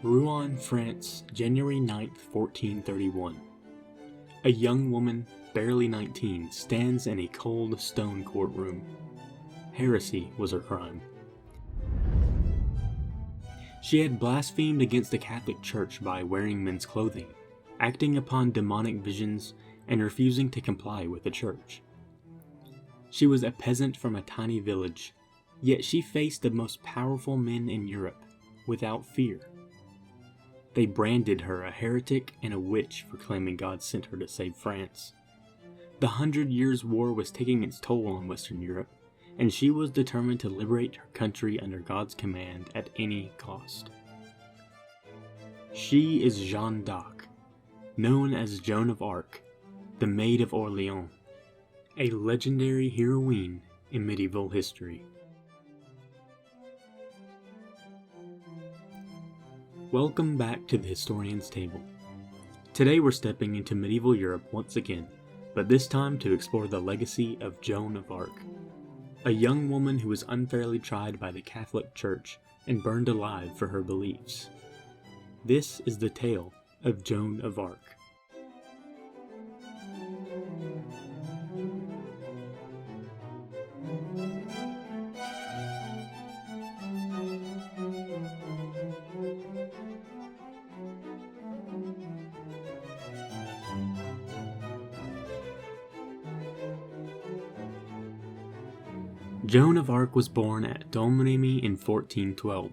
Rouen, France, January 9th, 1431. A young woman, barely 19, stands in a cold stone courtroom. Heresy was her crime. She had blasphemed against the Catholic Church by wearing men's clothing, acting upon demonic visions, and refusing to comply with the Church. She was a peasant from a tiny village, yet she faced the most powerful men in Europe without fear. They branded her a heretic and a witch for claiming God sent her to save France. The 100 Years' War was taking its toll on Western Europe, and she was determined to liberate her country under God's command at any cost. She is Jeanne d'Arc, known as Joan of Arc, the Maid of Orleans, a legendary heroine in medieval history. Welcome back to the Historian's Table. Today we're stepping into medieval Europe once again, but this time to explore the legacy of Joan of Arc, a young woman who was unfairly tried by the Catholic Church and burned alive for her beliefs. This is the tale of Joan of Arc. Joan of Arc was born at Domremy in 1412,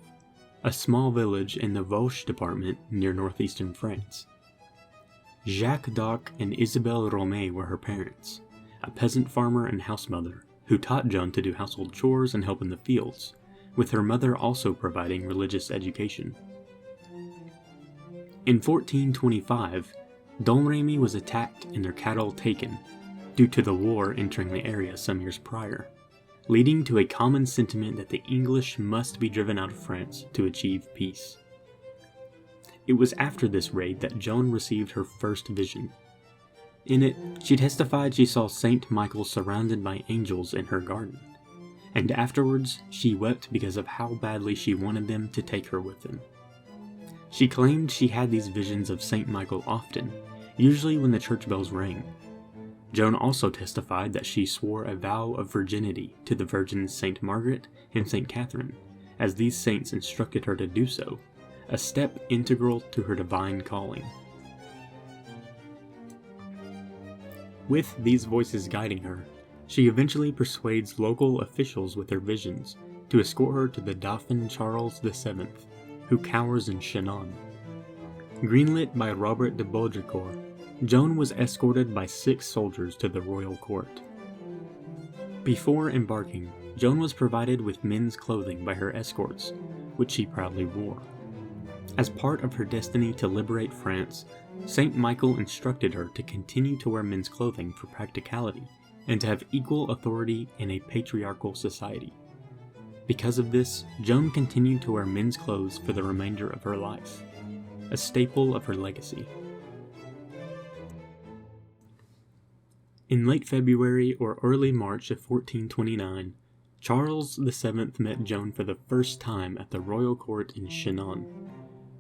a small village in the Vosges department near northeastern France. Jacques d'Arc and Isabelle Romay were her parents, a peasant farmer and housemother who taught Joan to do household chores and help in the fields, with her mother also providing religious education. In 1425, Domremy was attacked and their cattle taken, due to the war entering the area some years prior, leading to a common sentiment that the English must be driven out of France to achieve peace. It was after this raid that Joan received her first vision. In it, she testified she saw Saint Michael surrounded by angels in her garden, and afterwards she wept because of how badly she wanted them to take her with them. She claimed she had these visions of Saint Michael often, usually when the church bells rang. Joan also testified that she swore a vow of virginity to the virgins Saint Margaret and Saint Catherine, as these saints instructed her to do so, a step integral to her divine calling. With these voices guiding her, she eventually persuades local officials with her visions to escort her to the Dauphin Charles VII, who cowers in Chinon. Greenlit by Robert de Baudricourt, Joan was escorted by 6 soldiers to the royal court. Before embarking, Joan was provided with men's clothing by her escorts, which she proudly wore. As part of her destiny to liberate France, Saint Michael instructed her to continue to wear men's clothing for practicality and to have equal authority in a patriarchal society. Because of this, Joan continued to wear men's clothes for the remainder of her life, a staple of her legacy. In late February or early March of 1429, Charles VII met Joan for the first time at the royal court in Chinon,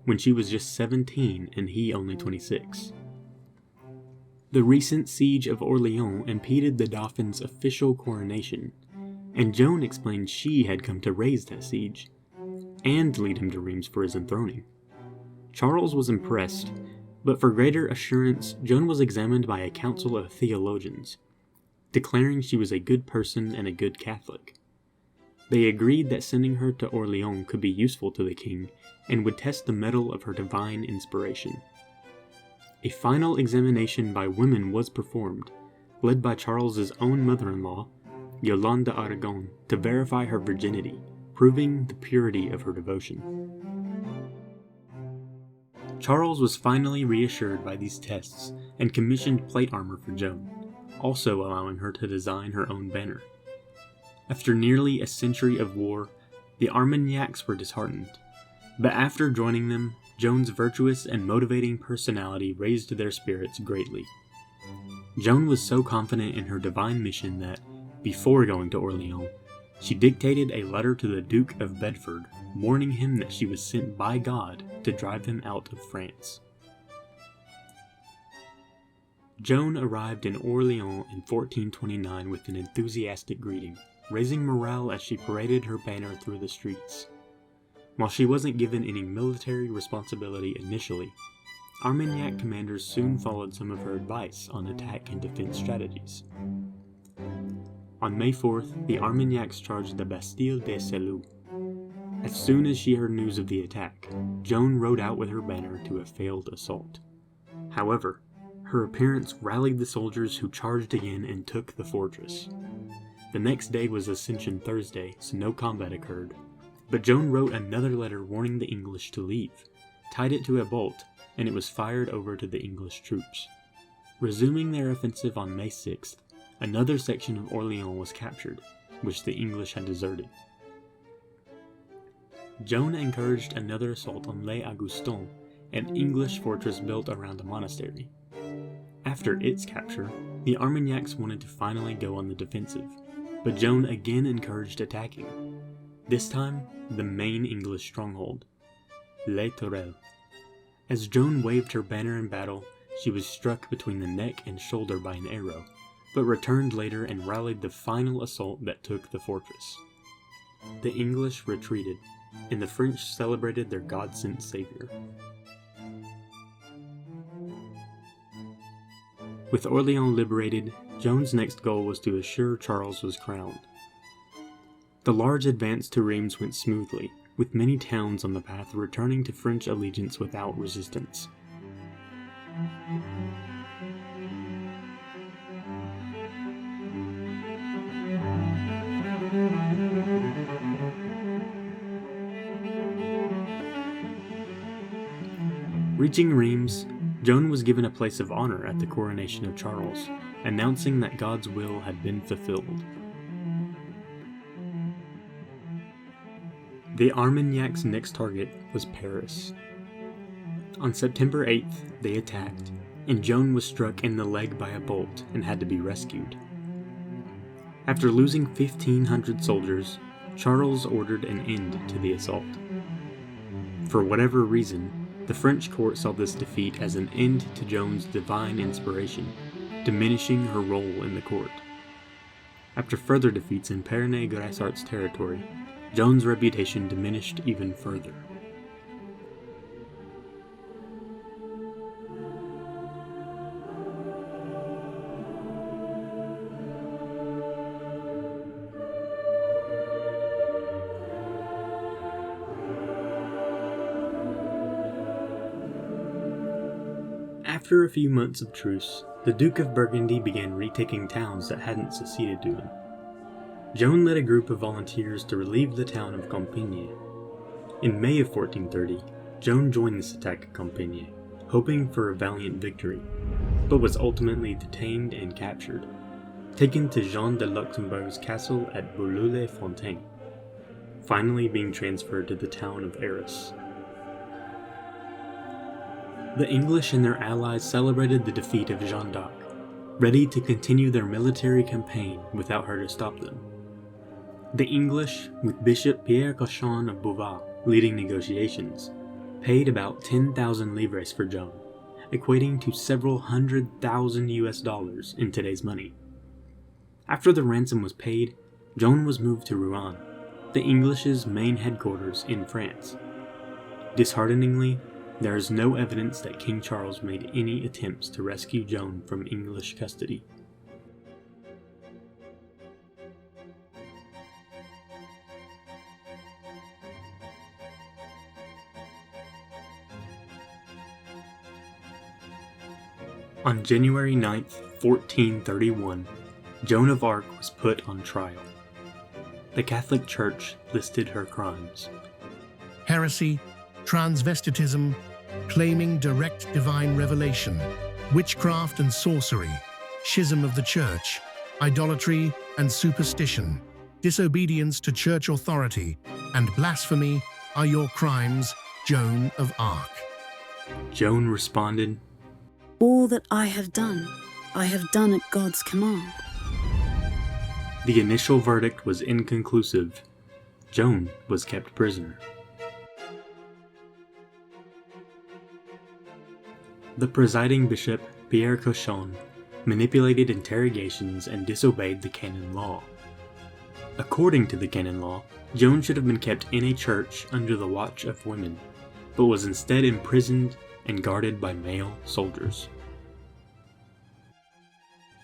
when she was just 17 and he only 26. The recent siege of Orleans impeded the Dauphin's official coronation, and Joan explained she had come to raise that siege, and lead him to Reims for his enthroning. Charles was impressed, but for greater assurance, Joan was examined by a council of theologians, declaring she was a good person and a good Catholic. They agreed that sending her to Orleans could be useful to the king and would test the mettle of her divine inspiration. A final examination by women was performed, led by Charles's own mother-in-law, Yolande d'Aragon, to verify her virginity, proving the purity of her devotion. Charles was finally reassured by these tests and commissioned plate armor for Joan, also allowing her to design her own banner. After nearly a century of war, the Armagnacs were disheartened, but after joining them, Joan's virtuous and motivating personality raised their spirits greatly. Joan was so confident in her divine mission that, before going to Orleans, she dictated a letter to the Duke of Bedford, warning him that she was sent by God to drive him out of France. Joan arrived in Orléans in 1429 with an enthusiastic greeting, raising morale as she paraded her banner through the streets. While she wasn't given any military responsibility initially, Armagnac commanders soon followed some of her advice on attack and defense strategies. On May 4th, the Armagnacs charged the Bastille des Cellules. As soon as she heard news of the attack, Joan rode out with her banner to a failed assault. However, her appearance rallied the soldiers who charged again and took the fortress. The next day was Ascension Thursday, so no combat occurred, but Joan wrote another letter warning the English to leave, tied it to a bolt, and it was fired over to the English troops. Resuming their offensive on May 6th, another section of Orléans was captured, which the English had deserted. Joan encouraged another assault on Les Augustins, an English fortress built around a monastery. After its capture, the Armagnacs wanted to finally go on the defensive, but Joan again encouraged attacking, this time the main English stronghold, Les Tourelles. As Joan waved her banner in battle, she was struck between the neck and shoulder by an arrow, but returned later and rallied the final assault that took the fortress. The English retreated, and the French celebrated their God-sent savior. With Orléans liberated, Joan's next goal was to assure Charles was crowned. The large advance to Reims went smoothly, with many towns on the path returning to French allegiance without resistance. Reaching Reims, Joan was given a place of honor at the coronation of Charles, announcing that God's will had been fulfilled. The Armagnacs' next target was Paris. On September 8th, they attacked, and Joan was struck in the leg by a bolt and had to be rescued. After losing 1,500 soldiers, Charles ordered an end to the assault. For whatever reason, the French court saw this defeat as an end to Joan's divine inspiration, diminishing her role in the court. After further defeats in Pyrénées-Grassart's territory, Joan's reputation diminished even further. After a few months of truce, the Duke of Burgundy began retaking towns that hadn't succeeded to him. Joan led a group of volunteers to relieve the town of Compiègne. In May of 1430, Joan joined this attack at Compiègne, hoping for a valiant victory, but was ultimately detained and captured, taken to Jeanne de Luxembourg's castle at Beaulieu-les-Fontaines, finally being transferred to the town of Arras. The English and their allies celebrated the defeat of Jeanne d'Arc, ready to continue their military campaign without her to stop them. The English, with Bishop Pierre Cauchon of Beauvais leading negotiations, paid about 10,000 livres for Joan, equating to several $100,000 in today's money. After the ransom was paid, Joan was moved to Rouen, the English's main headquarters in France. Dishearteningly, there is no evidence that King Charles made any attempts to rescue Joan from English custody. On January 9th, 1431, Joan of Arc was put on trial. The Catholic Church listed her crimes: heresy, transvestitism, claiming direct divine revelation, witchcraft and sorcery, schism of the church, idolatry and superstition, disobedience to church authority, and blasphemy are your crimes, Joan of Arc. Joan responded, "All that I have done at God's command." The initial verdict was inconclusive. Joan was kept prisoner. The presiding bishop, Pierre Cochon, manipulated interrogations and disobeyed the canon law. According to the canon law, Joan should have been kept in a church under the watch of women, but was instead imprisoned and guarded by male soldiers.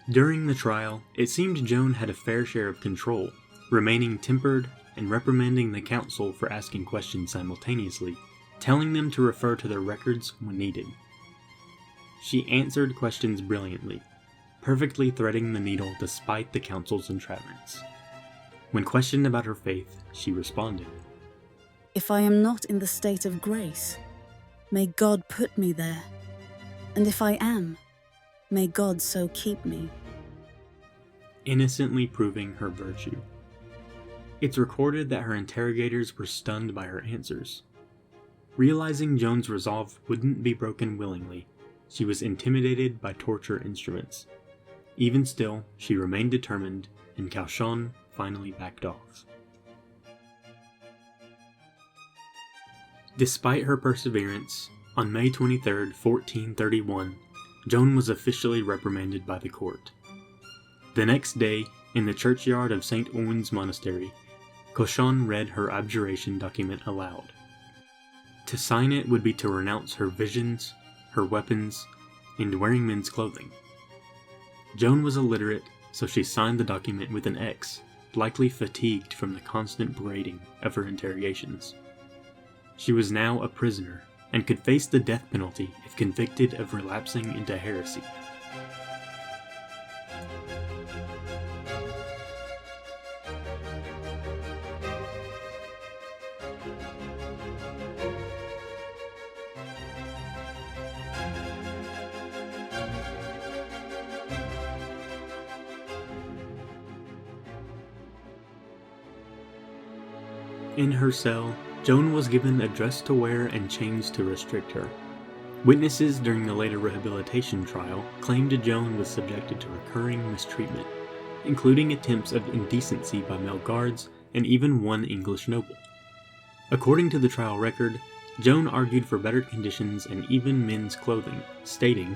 During the trial, it seemed Joan had a fair share of control, remaining tempered and reprimanding the council for asking questions simultaneously, telling them to refer to their records when needed. She answered questions brilliantly, perfectly threading the needle despite the council's entrapments. When questioned about her faith, she responded, If I am not in the state of grace, may God put me there. And if I am, may God so keep me. Innocently proving her virtue. It's recorded that her interrogators were stunned by her answers. Realizing Joan's resolve wouldn't be broken willingly, she was intimidated by torture instruments. Even still, she remained determined, and Cochon finally backed off. Despite her perseverance, on May 23, 1431, Joan was officially reprimanded by the court. The next day, in the churchyard of St. Owen's Monastery, Cochon read her abjuration document aloud. To sign it would be to renounce her visions, her weapons, and wearing men's clothing. Joan was illiterate, so she signed the document with an X, likely fatigued from the constant berating of her interrogations. She was now a prisoner, and could face the death penalty if convicted of relapsing into heresy. In her cell, Joan was given a dress to wear and chains to restrict her. Witnesses during the later Rehabilitation trial claimed Joan was subjected to recurring mistreatment, including attempts of indecency by male guards and even one English noble. According to the trial record, Joan argued for better conditions and even men's clothing, stating,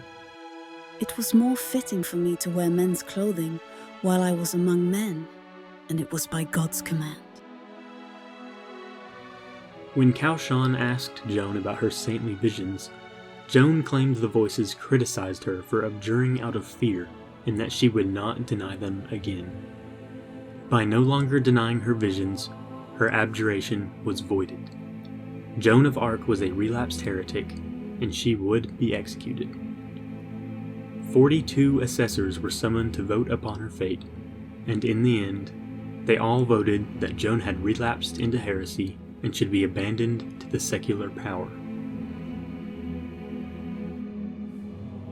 It was more fitting for me to wear men's clothing while I was among men, and it was by God's command. When Cochon asked Joan about her saintly visions, Joan claimed the voices criticized her for abjuring out of fear and that she would not deny them again. By no longer denying her visions, her abjuration was voided. Joan of Arc was a relapsed heretic, and she would be executed. 42 assessors were summoned to vote upon her fate, and in the end, they all voted that Joan had relapsed into heresy and should be abandoned to the secular power.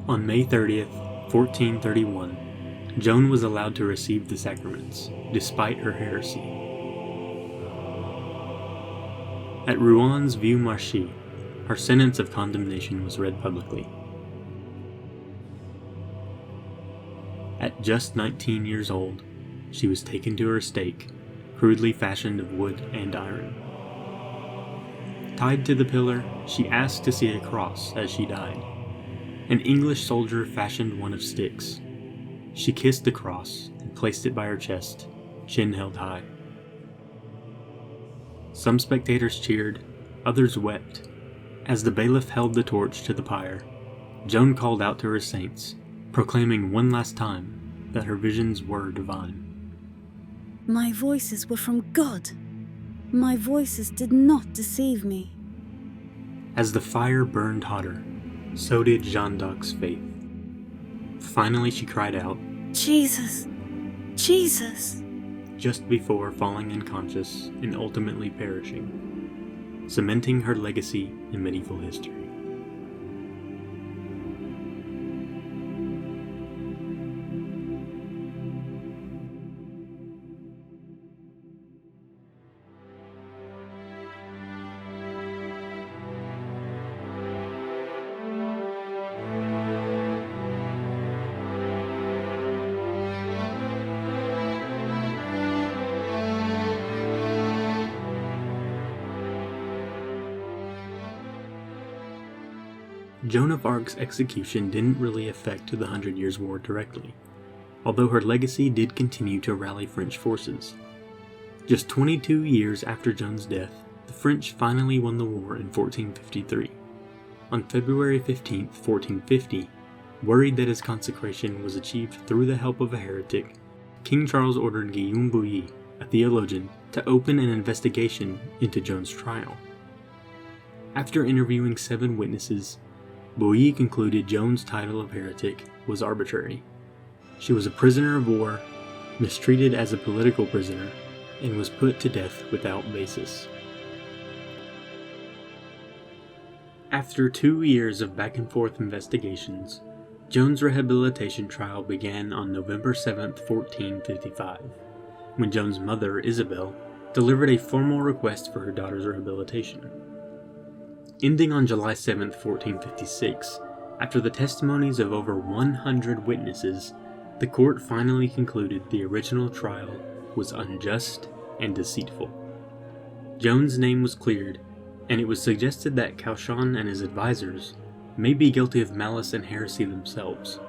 On May 30th, 1431, Joan was allowed to receive the sacraments, despite her heresy. At Rouen Vieux Marché, her sentence of condemnation was read publicly. At just 19 years old, she was taken to her stake, crudely fashioned of wood and iron. Tied to the pillar, she asked to see a cross as she died. An English soldier fashioned one of sticks. She kissed the cross and placed it by her chest, chin held high. Some spectators cheered, others wept. As the bailiff held the torch to the pyre, Joan called out to her saints, proclaiming one last time that her visions were divine. My voices were from God. My voices did not deceive me. As the fire burned hotter, so did Jeanne d'Arc's faith. Finally she cried out, Jesus! Jesus! just before falling unconscious and ultimately perishing, cementing her legacy in medieval history. Joan of Arc's execution didn't really affect the 100 Years' War directly, although her legacy did continue to rally French forces. Just 22 years after Joan's death, the French finally won the war in 1453. On February 15, 1450, worried that his consecration was achieved through the help of a heretic, King Charles ordered Guillaume Bouilly, a theologian, to open an investigation into Joan's trial. After interviewing 7 witnesses, Bouilly concluded Joan's title of heretic was arbitrary. She was a prisoner of war, mistreated as a political prisoner, and was put to death without basis. After 2 years of back-and-forth investigations, Joan's rehabilitation trial began on November 7, 1455, when Joan's mother, Isabel, delivered a formal request for her daughter's rehabilitation. Ending on July 7, 1456, after the testimonies of over 100 witnesses, the court finally concluded the original trial was unjust and deceitful. Joan's name was cleared, and it was suggested that Cauchon and his advisors may be guilty of malice and heresy themselves.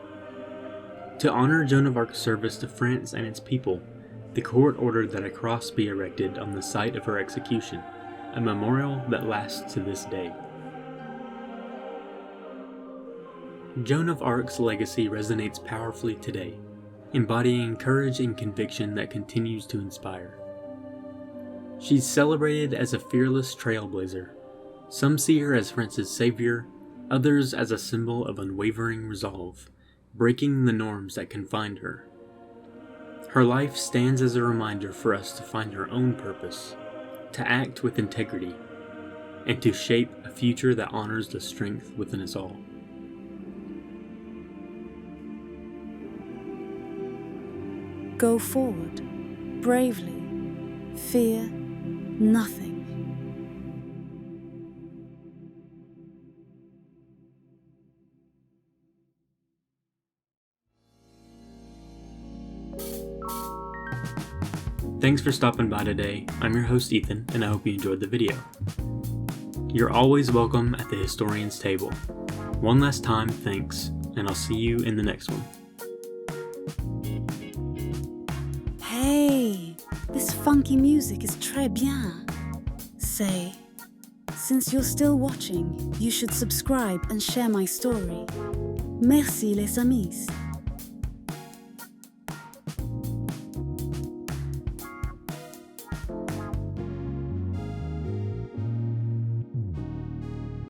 To honor Joan of Arc's service to France and its people, the court ordered that a cross be erected on the site of her execution, a memorial that lasts to this day. Joan of Arc's legacy resonates powerfully today, embodying courage and conviction that continues to inspire. She's celebrated as a fearless trailblazer. Some see her as France's savior, others as a symbol of unwavering resolve, breaking the norms that confined her. Her life stands as a reminder for us to find our own purpose, to act with integrity, and to shape a future that honors the strength within us all. Go forward, bravely, fear nothing. Thanks for stopping by today. I'm your host Ethan, and I hope you enjoyed the video. You're always welcome at the Historian's Table. One last time, thanks, and I'll see you in the next one. Hey, this funky music is très bien. Say, since you're still watching, you should subscribe and share my story. Merci les amis.